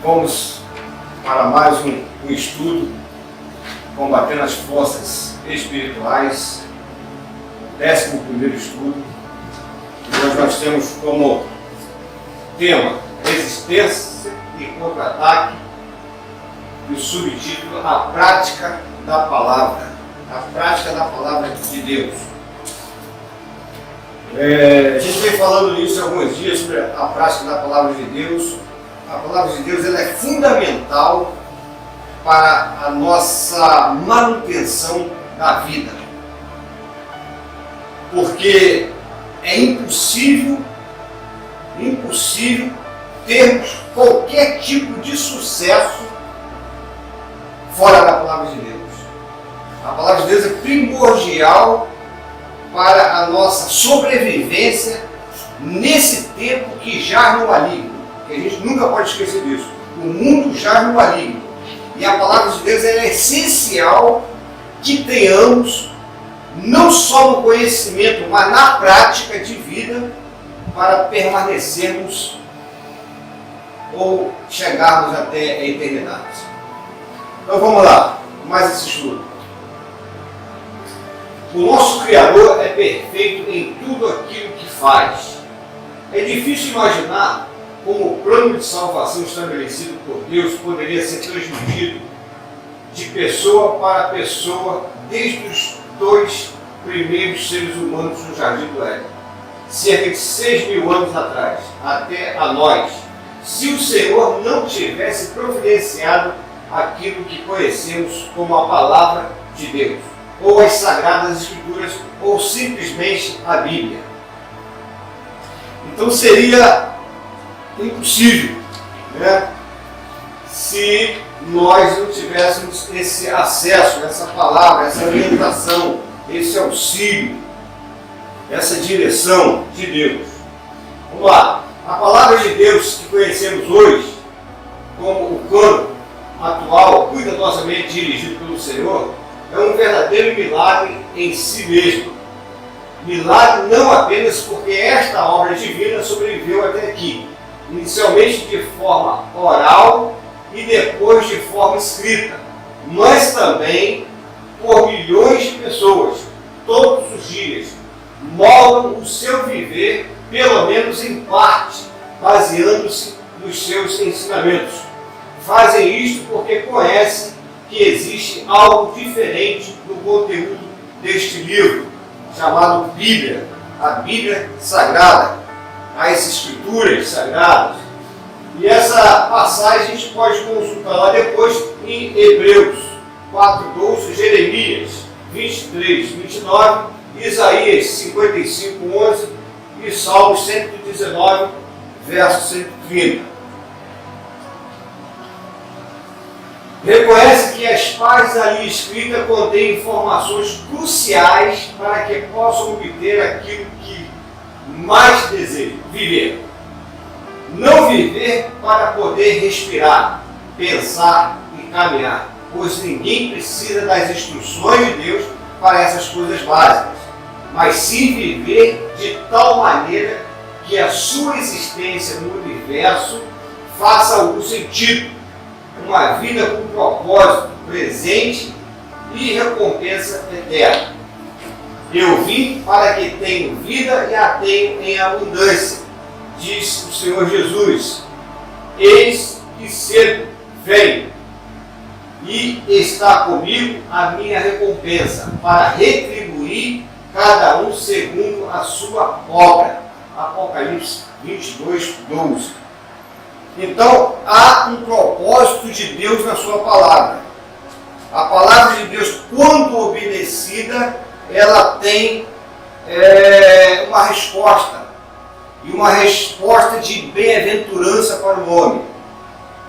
Vamos para mais um estudo, combatendo as forças espirituais, o 11º estudo. E nós temos como tema resistência e contra-ataque, e o subtítulo a prática da palavra, de Deus. A gente vem falando nisso há alguns dias sobre a prática da palavra de Deus. A palavra de Deus ela é fundamental para a nossa manutenção da vida, porque é impossível termos qualquer tipo de sucesso fora da palavra de Deus. A palavra de Deus é primordial para a nossa sobrevivência nesse tempo que jaz no maligno. Que a gente nunca pode esquecer disso. O mundo jaz no maligno. E a palavra de Deus é essencial que tenhamos, não só no conhecimento, mas na prática de vida, para permanecermos ou chegarmos até a eternidade. Então vamos lá, mais esse estudo. O nosso Criador é perfeito em tudo aquilo que faz. É difícil imaginar como o plano de salvação estabelecido por Deus poderia ser transmitido de pessoa para pessoa desde os 2 primeiros seres humanos no Jardim do Éden, cerca de 6.000 anos atrás, até a nós, se o Senhor não tivesse providenciado aquilo que conhecemos como a Palavra de Deus, ou as Sagradas Escrituras, ou simplesmente a Bíblia. Então seria impossível, né? Se nós não tivéssemos esse acesso, essa palavra, essa orientação, esse auxílio, essa direção de Deus. Vamos lá. A palavra de Deus que conhecemos hoje, como o cano atual, cuidadosamente dirigido pelo Senhor, é um verdadeiro milagre em si mesmo. Milagre não apenas porque esta obra divina sobreviveu até aqui, inicialmente de forma oral e depois de forma escrita, mas também por milhões de pessoas, todos os dias, moldam o seu viver, pelo menos em parte, baseando-se nos seus ensinamentos. Fazem isto porque conhecem que existe algo diferente no conteúdo deste livro, chamado Bíblia, a Bíblia Sagrada, as Escrituras Sagradas. E essa passagem a gente pode consultar lá depois em Hebreus 4:12, Jeremias 23:29, Isaías 55:11 e Salmos 119, verso 130. Reconhece que as partes ali escritas contêm informações cruciais para que possam obter aquilo que mais desejam, viver. Não viver para poder respirar, pensar e caminhar, pois ninguém precisa das instruções de Deus para essas coisas básicas, mas sim viver de tal maneira que a sua existência no universo faça algum sentido, uma vida com propósito presente e recompensa eterna. Eu vim para que tenham vida e a tenham em abundância, diz o Senhor Jesus. Eis que cedo venho, e está comigo a minha recompensa, para retribuir cada um segundo a sua obra. Apocalipse 22:12. Então, há um propósito de Deus na sua palavra. A palavra de Deus, quando obedecida, ela tem uma resposta. E uma resposta de bem-aventurança para o homem.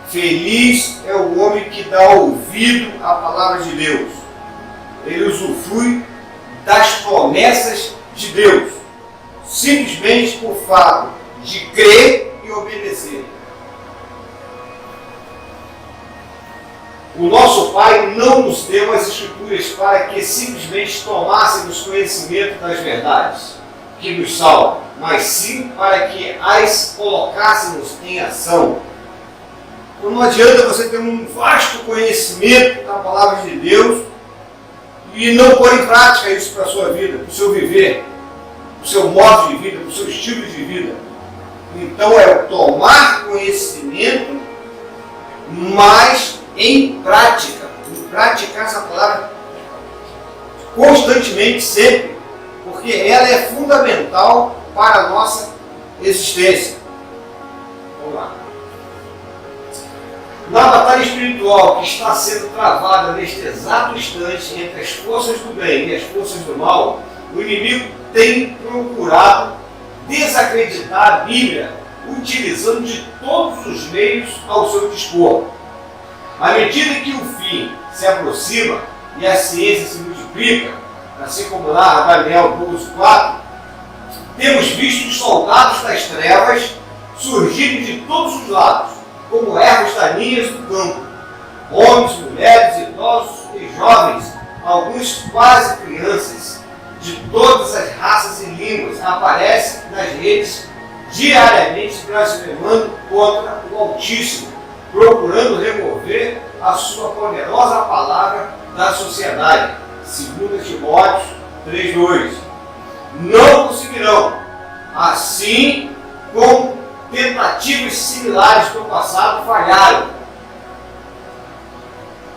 Feliz é o homem que dá ouvido à palavra de Deus. Ele usufrui das promessas de Deus, simplesmente por fato de crer e obedecer. O nosso Pai não nos deu as Escrituras para que simplesmente tomássemos conhecimento das verdades que nos salvam, mas sim para que as colocássemos em ação. Então não adianta você ter um vasto conhecimento da palavra de Deus e não pôr em prática isso para a sua vida, para o seu viver, para o seu modo de vida, para o seu estilo de vida. Então é tomar conhecimento, mas em prática. Em praticar essa palavra constantemente, sempre. Porque ela é fundamental para a nossa existência. Vamos lá. Na batalha espiritual que está sendo travada neste exato instante entre as forças do bem e as forças do mal, o inimigo tem procurado desacreditar a Bíblia, utilizando de todos os meios ao seu dispor. À medida que o fim se aproxima e a ciência se multiplica, assim como lá Daniel 12:4, temos visto os soldados das trevas surgirem de todos os lados, como ervas daninhas do campo. Homens, mulheres, idosos e jovens, alguns quase crianças, de todas as raças e línguas, aparecem nas redes diariamente blasfemando contra o Altíssimo, procurando remover a sua poderosa palavra da sociedade. 2 Timóteo 3:2. Não conseguirão, assim como tentativas similares no passado falharam.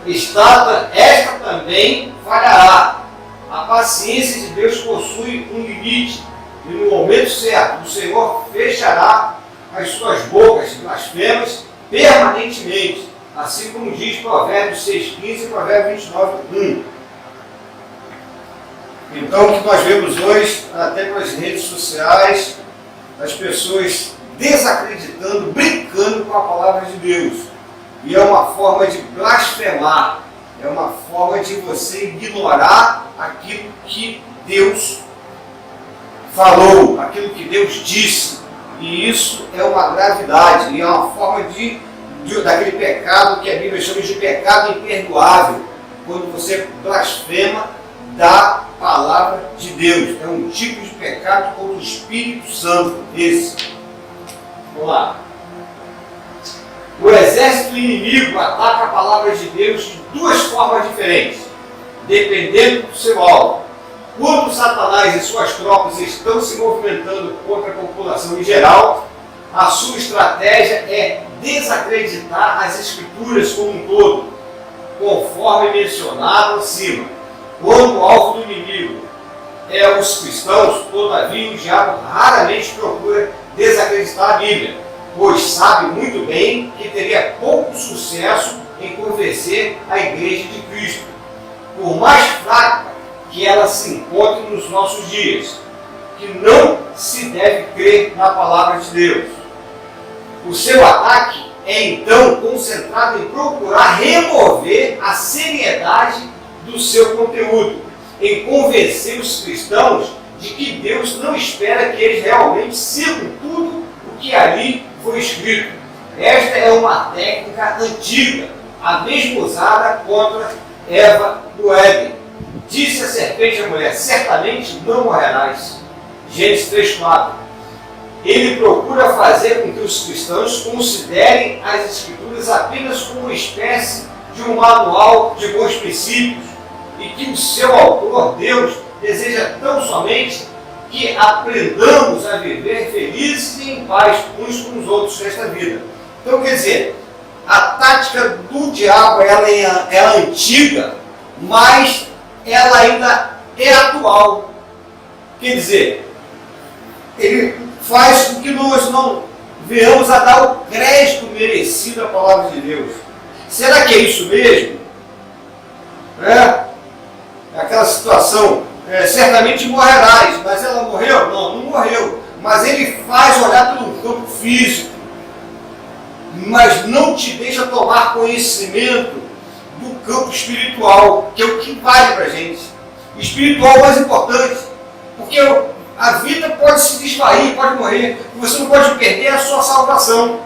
Esta também falhará. A paciência de Deus possui um limite, e no momento certo o Senhor fechará as suas bocas blasfemas permanentemente, assim como diz Provérbios 6:15 e Provérbios 29:1. Então, o que nós vemos hoje, até pelas redes sociais, as pessoas desacreditando, brincando com a palavra de Deus. E é uma forma de blasfemar, é uma forma de você ignorar aquilo que Deus falou, aquilo que Deus disse. E isso é uma gravidade, e é uma forma daquele pecado que a Bíblia chama de pecado imperdoável, quando você blasfema da palavra de Deus. É um tipo de pecado contra o Espírito Santo, esse. Vamos lá. O exército inimigo ataca a palavra de Deus de duas formas diferentes, dependendo do seu alvo. Quando Satanás e suas tropas estão se movimentando contra a população em geral, a sua estratégia é desacreditar as Escrituras como um todo, conforme mencionado acima. Quando o alvo do inimigo é os cristãos, todavia o diabo raramente procura desacreditar a Bíblia, pois sabe muito bem que teria pouco sucesso em convencer a Igreja de Cristo, por mais fraca que ela se encontre nos nossos dias, que não se deve crer na palavra de Deus. O seu ataque é então concentrado em procurar remover a seriedade do seu conteúdo, em convencer os cristãos de que Deus não espera que eles realmente sigam tudo o que ali foi escrito. Esta é uma técnica antiga, a mesma usada contra Eva no Éden. Disse a serpente à mulher: certamente não morrerás. Gênesis 3:4. Ele procura fazer com que os cristãos considerem as Escrituras apenas como uma espécie de um manual de bons princípios, e que o seu autor, Deus, deseja tão somente que aprendamos a viver felizes e em paz uns com os outros nesta vida. Então, quer dizer, a tática do diabo ela é antiga, mas ela ainda é atual. Quer dizer, ele faz com que nós não venhamos a dar o crédito merecido à palavra de Deus. Será que é isso mesmo? Aquela situação, certamente morrerás, mas ela morreu? Não, não morreu. Mas ele faz olhar pelo campo físico, mas não te deixa tomar conhecimento do campo espiritual, que é o que vale para a gente. O espiritual é o mais importante, porque a vida pode se desvair, pode morrer, e você não pode perder a sua salvação.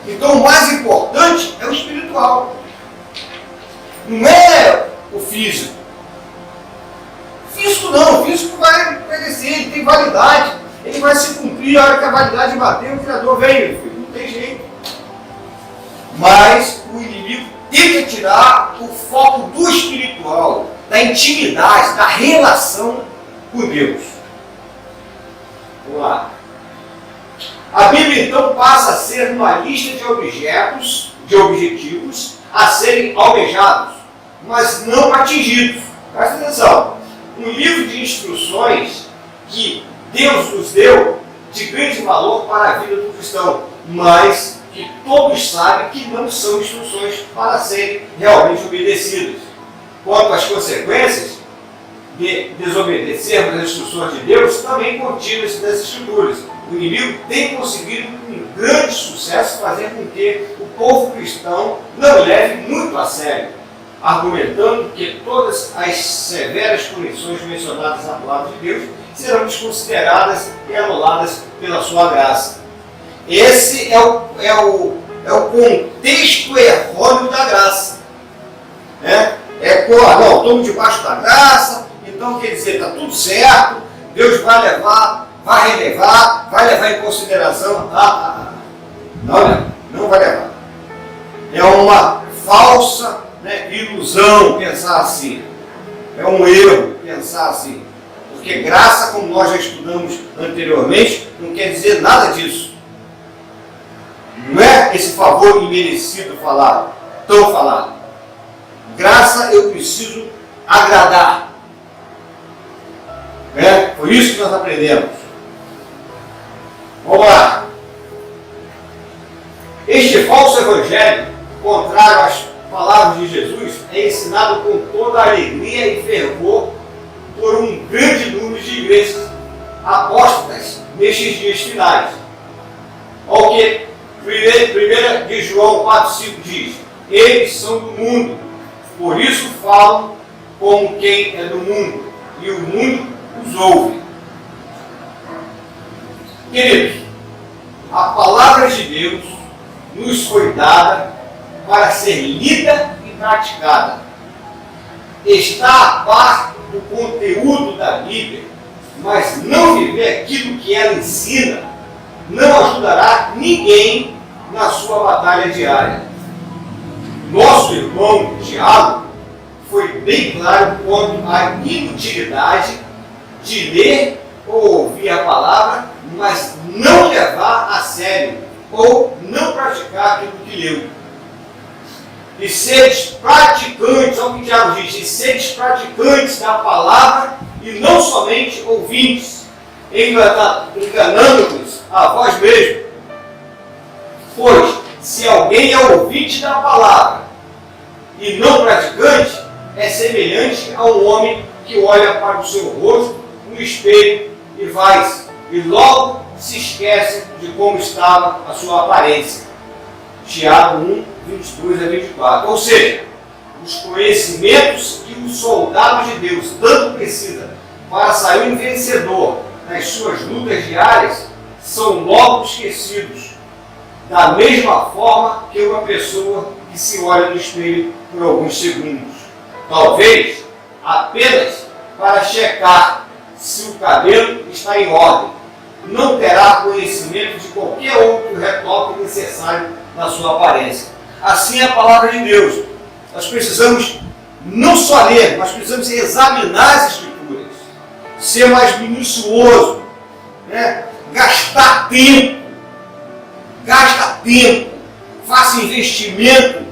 Então o mais importante é o espiritual, não é o físico. Físico não, o físico vai perecer, ele tem validade, ele vai se cumprir, a hora que a validade bater, o Criador vem, não tem jeito. Mas o inimigo tenta tirar o foco do espiritual, da intimidade, da relação com Deus. Vamos lá. A Bíblia então passa a ser uma lista de objetos, de objetivos a serem almejados, mas não atingidos. Presta atenção. Um livro de instruções que Deus nos deu de grande valor para a vida do cristão, mas que todos sabem que não são instruções para serem realmente obedecidas. Quanto às consequências de desobedecermos as instruções de Deus, também contidas nas Escrituras. O inimigo tem conseguido com grande sucesso fazer com que o povo cristão não leve muito a sério, argumentando que todas as severas punições mencionadas na palavra de Deus serão desconsideradas e anuladas pela sua graça. Esse é o contexto errôneo da graça. Não, estamos debaixo da graça, então quer dizer, está tudo certo, Deus vai levar, vai relevar, vai levar em consideração. Não vai levar. É uma falsa ilusão pensar assim. É um erro pensar assim. Porque graça, como nós já estudamos anteriormente, não quer dizer nada disso. Não é esse favor imerecido tão falado. Graça eu preciso agradar. Foi isso que nós aprendemos. Vamos lá. Este falso evangelho, contrário às palavras de Jesus, é ensinado com toda a alegria e fervor por um grande número de igrejas apóstolas nestes dias finais. Olha o que 1 de João 4,5 diz: eles são do mundo, por isso falam como quem é do mundo, e o mundo os ouve. Queridos, a palavra de Deus nos foi dada para ser lida e praticada. Está a par do conteúdo da Bíblia, mas não viver aquilo que ela ensina não ajudará ninguém na sua batalha diária. Nosso irmão Tiago foi bem claro quanto à inutilidade de ler ou ouvir a palavra, mas não levar a sério ou não praticar aquilo que leu. E seres praticantes, olha o que o Tiago diz, e seres praticantes da palavra e não somente ouvintes, enganando-nos a vós mesmos. Pois, se alguém é ouvinte da palavra e não praticante, é semelhante a um homem que olha para o seu rosto no espelho e logo se esquece de como estava a sua aparência. Tiago 1, 22 a 24. Ou seja, os conhecimentos que o soldado de Deus tanto precisa para sair um vencedor nas suas lutas diárias são logo esquecidos, da mesma forma que uma pessoa que se olha no espelho por alguns segundos. Talvez apenas para checar se o cabelo está em ordem. Não terá conhecimento de qualquer outro retoque necessário na sua aparência. Assim é a palavra de Deus. Nós precisamos não só ler, mas precisamos examinar as Escrituras, ser mais minucioso, gastar tempo, faça investimento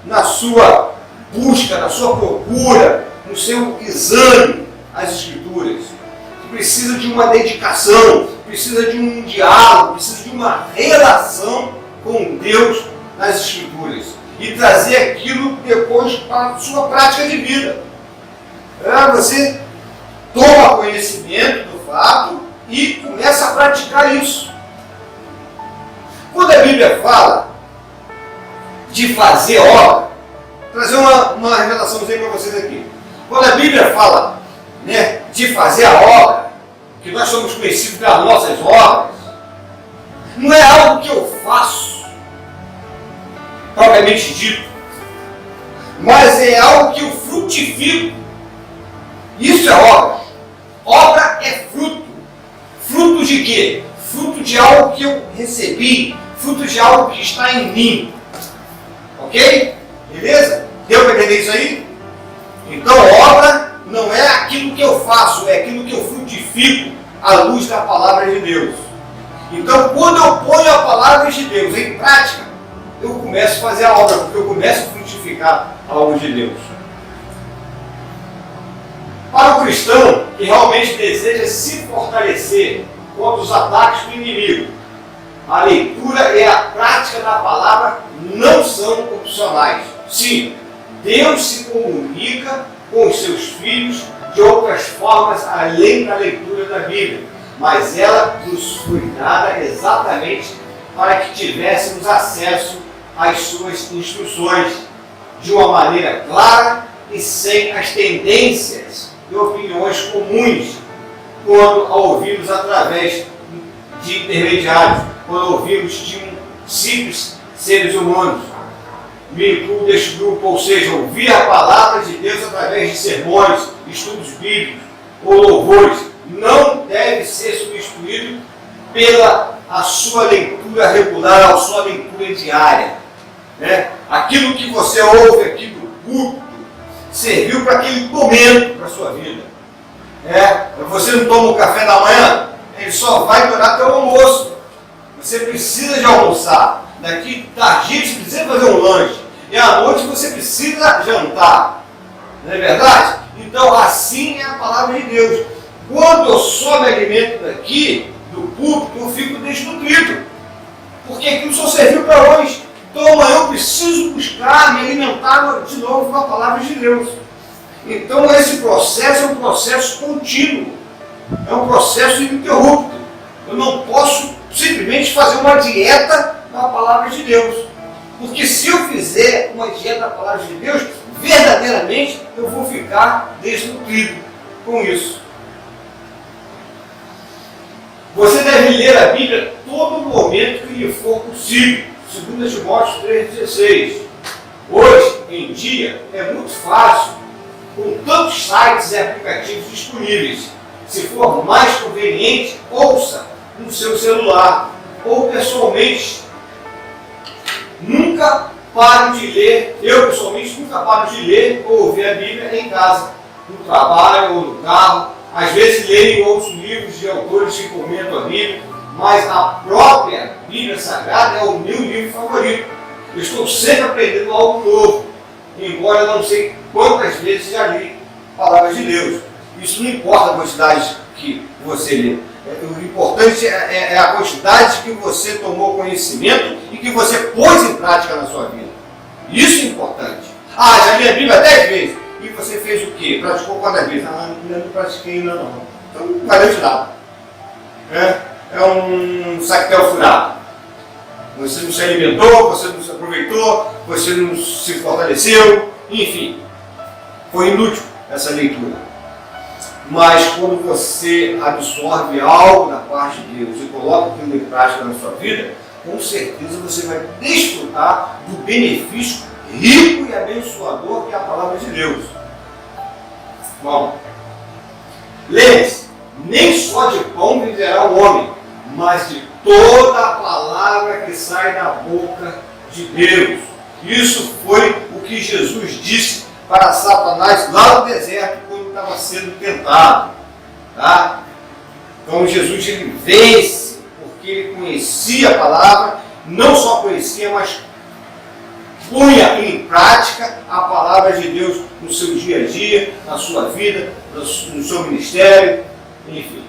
na sua busca, na sua procura, no seu exame às Escrituras. Precisa de uma dedicação, precisa de um diálogo, precisa de uma relação com Deus nas Escrituras e trazer aquilo depois para a sua prática de vida. Você toma conhecimento do fato e começa a praticar isso. Quando a Bíblia fala de fazer obra, vou trazer uma revelaçãozinha para vocês aqui. Quando a Bíblia fala de fazer a obra, que nós somos conhecidos pelas nossas obras, não é algo que eu faço, propriamente dito, mas é algo que eu frutifico. Isso é obra. Obra é fruto. Fruto de quê? Fruto de algo que eu recebi, fruto de algo que está em mim. Ok? Beleza? Deu para entender isso aí? Então, obra não é aquilo que eu faço, é aquilo que eu frutifico à luz da palavra de Deus. Então, quando eu ponho a palavra de Deus em prática, eu começo a fazer a obra, porque eu começo a frutificar a luz de Deus. Para o cristão que realmente deseja se fortalecer contra os ataques do inimigo, a leitura e a prática da palavra não são opcionais. Sim, Deus se comunica com os seus filhos de outras formas além da leitura da Bíblia, mas ela nos foi dada exatamente para que tivéssemos acesso às suas instruções de uma maneira clara e sem as tendências e opiniões comuns quando a ouvimos através de intermediários, quando ouvimos de simples seres humanos. Me incluo deste grupo, ou seja, ouvir a palavra de Deus através de sermões, estudos bíblicos ou louvores, não deve ser substituído pela a sua leitura regular, a sua leitura diária. Né? Aquilo que você ouve aqui do culto serviu para aquele momento para a sua vida. Você não toma o café da manhã, ele só vai durar até o almoço. Você precisa de almoçar. Daqui tarde você precisa fazer um lanche. E à noite você precisa jantar. Não é verdade? Então assim é a palavra de Deus. Quando eu só me alimento daqui, do púlpito, eu fico desnutrido. Porque aquilo só serviu para hoje. Então amanhã eu preciso buscar, me alimentar de novo com a palavra de Deus. Então esse processo é um processo contínuo. É um processo ininterrupto. Eu não posso simplesmente fazer uma dieta da palavra de Deus. Porque se eu fizer uma dieta da palavra de Deus, verdadeiramente eu vou ficar desnutrido com isso. Você deve ler a Bíblia todo momento que lhe for possível. 2 Timóteo 3,16. Hoje em dia é muito fácil, com tantos sites e aplicativos disponíveis. Se for mais conveniente, ouça no seu celular ou pessoalmente. Nunca paro de ler, eu pessoalmente nunca paro de ler ou ouvir a Bíblia em casa, no trabalho ou no carro. Às vezes leio outros livros de autores que comentam a Bíblia, mas a própria Bíblia Sagrada é o meu livro favorito. Eu estou sempre aprendendo algo novo, embora eu não sei quantas vezes já li a palavra de Deus. Isso não importa a quantidade que você lê. O importante é a quantidade que você tomou conhecimento e que você pôs em prática na sua vida. Isso é importante. Já li a Bíblia 10 vezes. E você fez o quê? Praticou quantas vezes? Ainda não pratiquei ainda não. Então não valeu de nada. É um saquetel furado. Você não se alimentou, você não se aproveitou, você não se fortaleceu, enfim. Foi inútil essa leitura. Mas quando você absorve algo da parte de Deus e coloca aquilo em prática na sua vida, com certeza você vai desfrutar do benefício rico e abençoador que é a palavra de Deus. Bom, lembre-se, nem só de pão viverá o homem, mas de toda a palavra que sai da boca de Deus. Isso foi o que Jesus disse para Satanás lá no deserto, quando estava sendo tentado. Tá? Então Jesus ele vence, porque ele conhecia a palavra, não só conhecia, mas punha em prática a palavra de Deus no seu dia a dia, na sua vida, no seu ministério, enfim.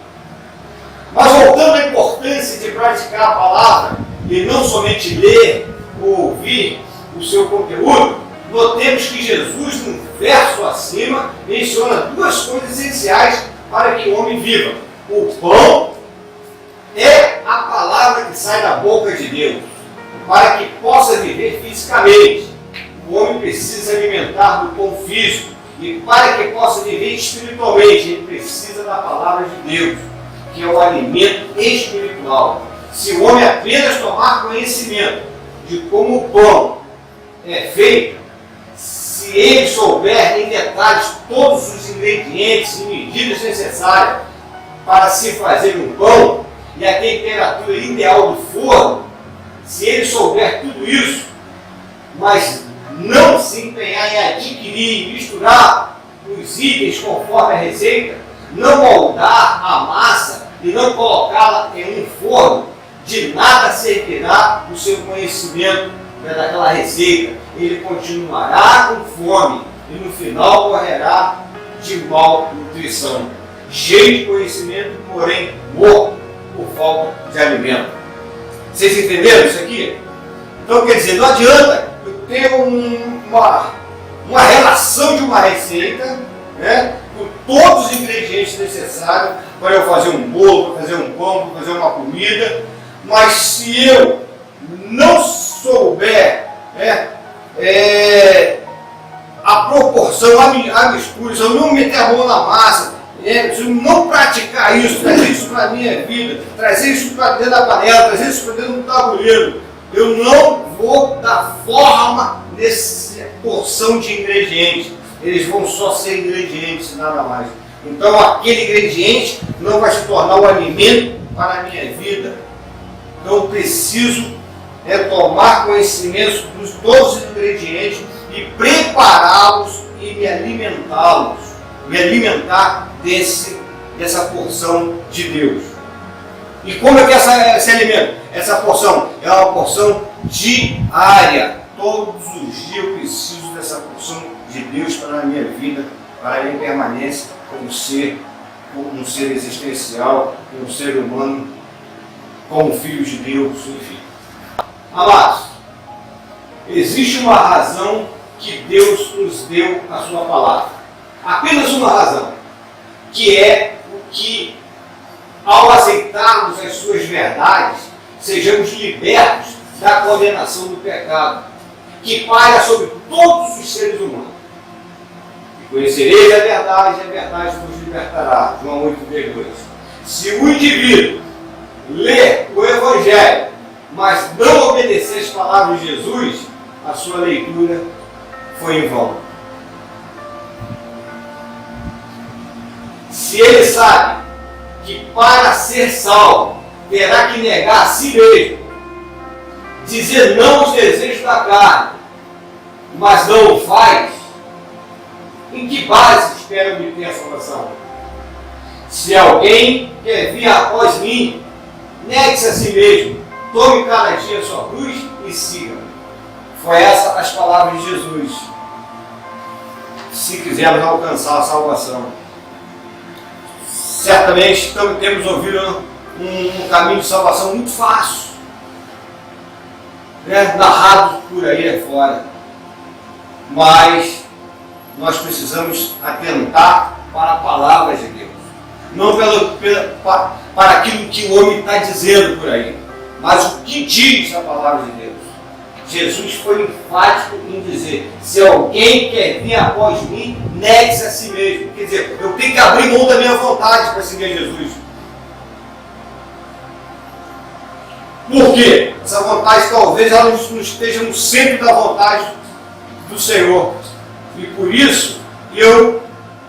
Mas voltando à importância de praticar a palavra e não somente ler ou ouvir o seu conteúdo, notemos que Jesus, no verso acima, menciona duas coisas essenciais para que o homem viva. O pão é a palavra que sai da boca de Deus. Para que possa viver fisicamente, o homem precisa se alimentar do pão físico. E para que possa viver espiritualmente, ele precisa da palavra de Deus, que é o alimento espiritual. Se o homem apenas tomar conhecimento de como o pão é feito, se ele souber em detalhes todos os ingredientes e medidas necessárias para se fazer um pão e a temperatura ideal do forno, se ele souber tudo isso, mas não se empenhar em adquirir, misturar os itens conforme a receita, não moldar a massa e não colocá-la em um forno, de nada servirá o seu conhecimento, né, daquela receita. Ele continuará com fome e no final morrerá de malnutrição, cheio de conhecimento, porém morto por falta de alimento. Vocês entenderam isso aqui? Então quer dizer, não adianta eu ter uma relação de uma receita, né, com todos os ingredientes necessários para eu fazer um bolo, para fazer um pão, para fazer uma comida, mas se eu não souber, né, a proporção, a mistura, se eu não meter a mão na massa, se eu não praticar isso, trazer isso para a minha vida, trazer isso para dentro da panela, trazer isso para dentro do tabuleiro, eu não vou dar forma nessa porção de ingredientes. Eles vão só ser ingredientes, nada mais. Então aquele ingrediente não vai se tornar um alimento para a minha vida. Então eu preciso tomar conhecimento de todos os ingredientes e prepará-los e me alimentá-los, me alimentar dessa porção de Deus. E como é que esse alimento? Essa porção é uma porção diária. Todos os dias eu preciso dessa porção de Deus para a minha vida, para a minha permanência como um ser existencial, como um ser humano, como filho de Deus, enfim. Amados, existe uma razão que Deus nos deu a sua palavra. Apenas uma razão, que é o que, ao aceitarmos as suas verdades, sejamos libertos da condenação do pecado, que paira sobre todos os seres humanos. E conhecereis a verdade vos libertará. João 8:2. Se o indivíduo lê o Evangelho, mas não obedecer as palavras de Jesus, a sua leitura foi em vão. Se ele sabe que para ser salvo terá que negar a si mesmo, dizer não aos desejos da carne, mas não o faz, em que base espera obter a salvação? Se alguém quer vir após mim, negue-se a si mesmo, tome cada dia a sua cruz e siga-me. Foi essas as palavras de Jesus, se quisermos alcançar a salvação. Certamente temos ouvido um caminho de salvação muito fácil, né, narrado por aí fora. Mas nós precisamos atentar para a palavra de Deus. Não para aquilo que o homem está dizendo por aí, mas o que diz a palavra de Deus. Jesus foi enfático em dizer: se alguém quer vir após mim, negue-se a si mesmo. Quer dizer, eu tenho que abrir mão da minha vontade para seguir Jesus. Por quê? Essa vontade talvez ela não esteja no centro da vontade do Senhor. E por isso eu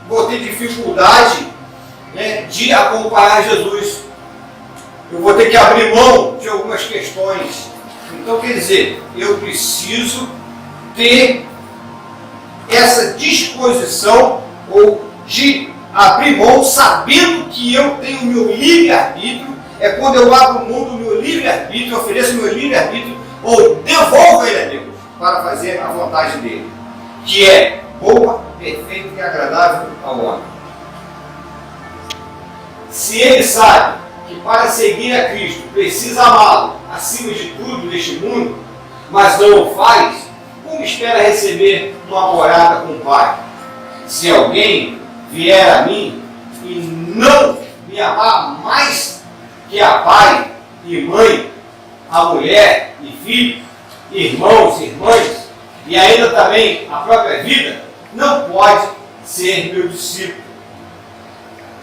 vou ter dificuldade, né, de acompanhar Jesus. Eu vou ter que abrir mão de algumas questões. Então, quer dizer, eu preciso ter essa disposição ou de abrir mão, sabendo que eu tenho o meu livre-arbítrio. É quando eu abro mão do meu livre-arbítrio, ofereço o meu livre-arbítrio ou devolvo ele a Deus para fazer a vontade dele, que é boa, perfeita e agradável ao homem. Se ele sabe que para seguir a Cristo precisa amá-lo acima de tudo neste mundo, mas não o faz, como espera receber uma morada com o Pai? Se alguém vier a mim e não me amar mais que a pai e mãe, a mulher e filho, irmãos e irmãs, e ainda também a própria vida, não pode ser meu discípulo.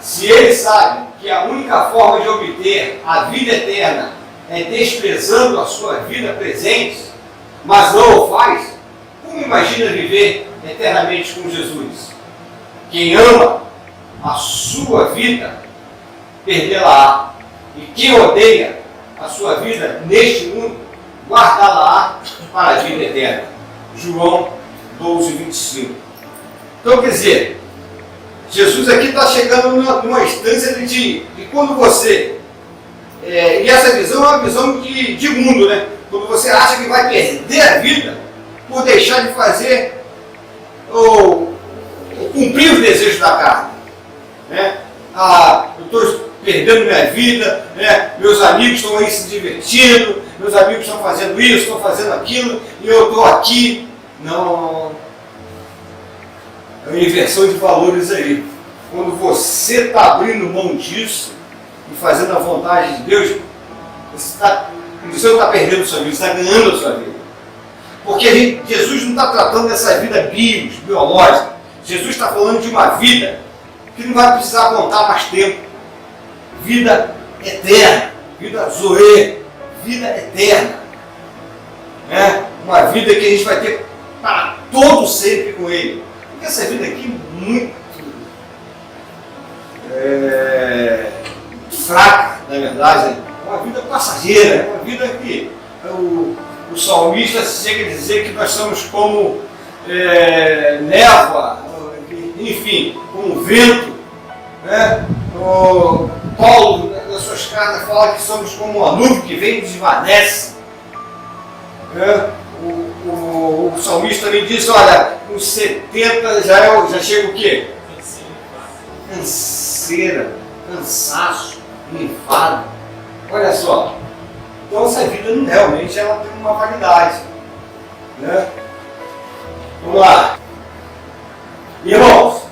Se ele sabe que a única forma de obter a vida eterna é desprezando a sua vida presente, mas não o faz, como imagina viver eternamente com Jesus? Quem ama a sua vida, perdê-la-á. E quem odeia a sua vida neste mundo, guardá-la-á para a vida eterna. João 12, 25. Então, quer dizer, Jesus aqui está chegando numa instância de quando você... e essa visão é uma visão de mundo, né? Quando você acha que vai perder a vida por deixar de fazer ou cumprir os desejos da carne. Né? Eu estou perdendo minha vida, né? Meus amigos estão aí se divertindo, meus amigos estão fazendo isso, estão fazendo aquilo, e eu estou aqui. Não. É uma inversão de valores aí. Quando você está abrindo mão disso e fazendo a vontade de Deus, você não está perdendo a sua vida, você está ganhando a sua vida. Porque Jesus não está tratando dessa vida biológica. Jesus está falando de uma vida que não vai precisar contar mais tempo. Vida eterna, vida zoe, vida eterna. Né? Uma vida que a gente vai ter para todo sempre com Ele. Porque essa vida aqui é muito fraca, na verdade. É uma vida passageira, é uma vida que o salmista chega a dizer que nós somos como névoa, enfim, como vento. Né? O Paulo, nas suas cartas, fala que somos como uma nuvem que vem e desvanece. Né? O salmista também diz, olha, com 70 já chega o quê? Canseira, cansaço, enfado. Olha só. Então essa vida realmente ela tem uma validade. Né? Vamos lá. Irmãos,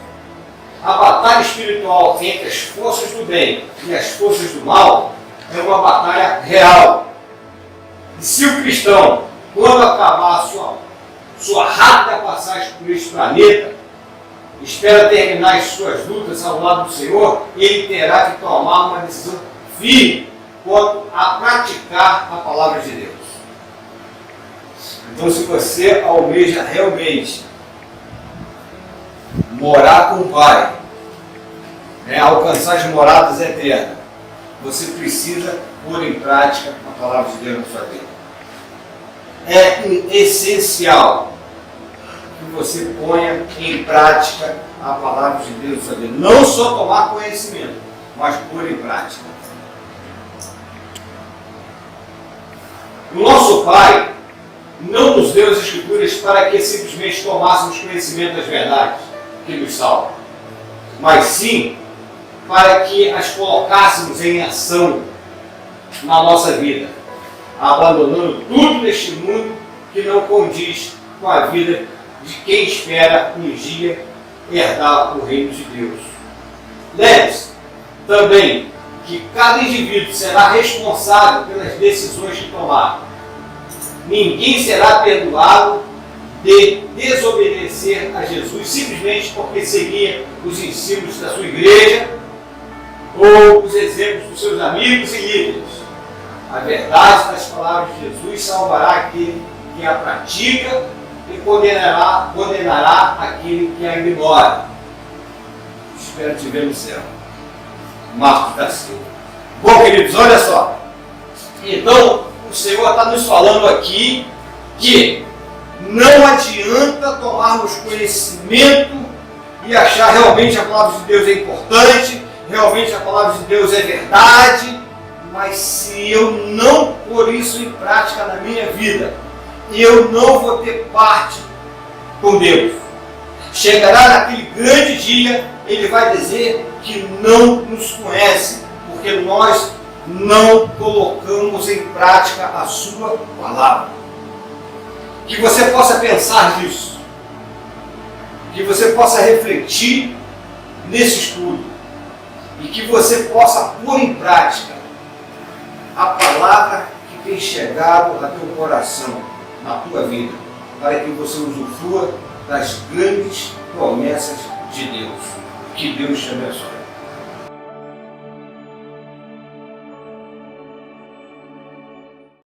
a batalha espiritual entre as forças do bem e as forças do mal é uma batalha real. E se o cristão, quando acabar a sua rápida passagem por este planeta, espera terminar as suas lutas ao lado do Senhor, ele terá que tomar uma decisão firme quanto a praticar a palavra de Deus. Então, se você almeja realmente morar com o Pai, alcançar as moradas eternas, você precisa pôr em prática a palavra de Deus na sua vida. É essencial que você ponha em prática a palavra de Deus na sua vida. Não só tomar conhecimento, mas pôr em prática. O nosso Pai não nos deu as Escrituras para que simplesmente tomássemos conhecimento das verdades que nos salvam, mas sim para que as colocássemos em ação na nossa vida, abandonando tudo neste mundo que não condiz com a vida de quem espera um dia herdar o reino de Deus. Lembre-se também que cada indivíduo será responsável pelas decisões que tomar. Ninguém será perdoado de desobedecer a Jesus simplesmente porque seguia os ensinos da sua igreja ou os exemplos dos seus amigos e líderes. A verdade das palavras de Jesus salvará aquele que a pratica e condenará aquele que a ignora. Espero te ver no céu. Marcos da Silva. Bom, queridos, olha só. Então, o Senhor está nos falando aqui que não adianta tomarmos conhecimento e achar realmente a palavra de Deus é importante, realmente a palavra de Deus é verdade, mas se eu não pôr isso em prática na minha vida, eu não vou ter parte com Deus. Chegará naquele grande dia, Ele vai dizer que não nos conhece, porque nós não colocamos em prática a sua palavra. Que você possa pensar nisso, que você possa refletir nesse estudo e que você possa pôr em prática a palavra que tem chegado a teu coração, na tua vida, para que você usufrua das grandes promessas de Deus. Que Deus te abençoe.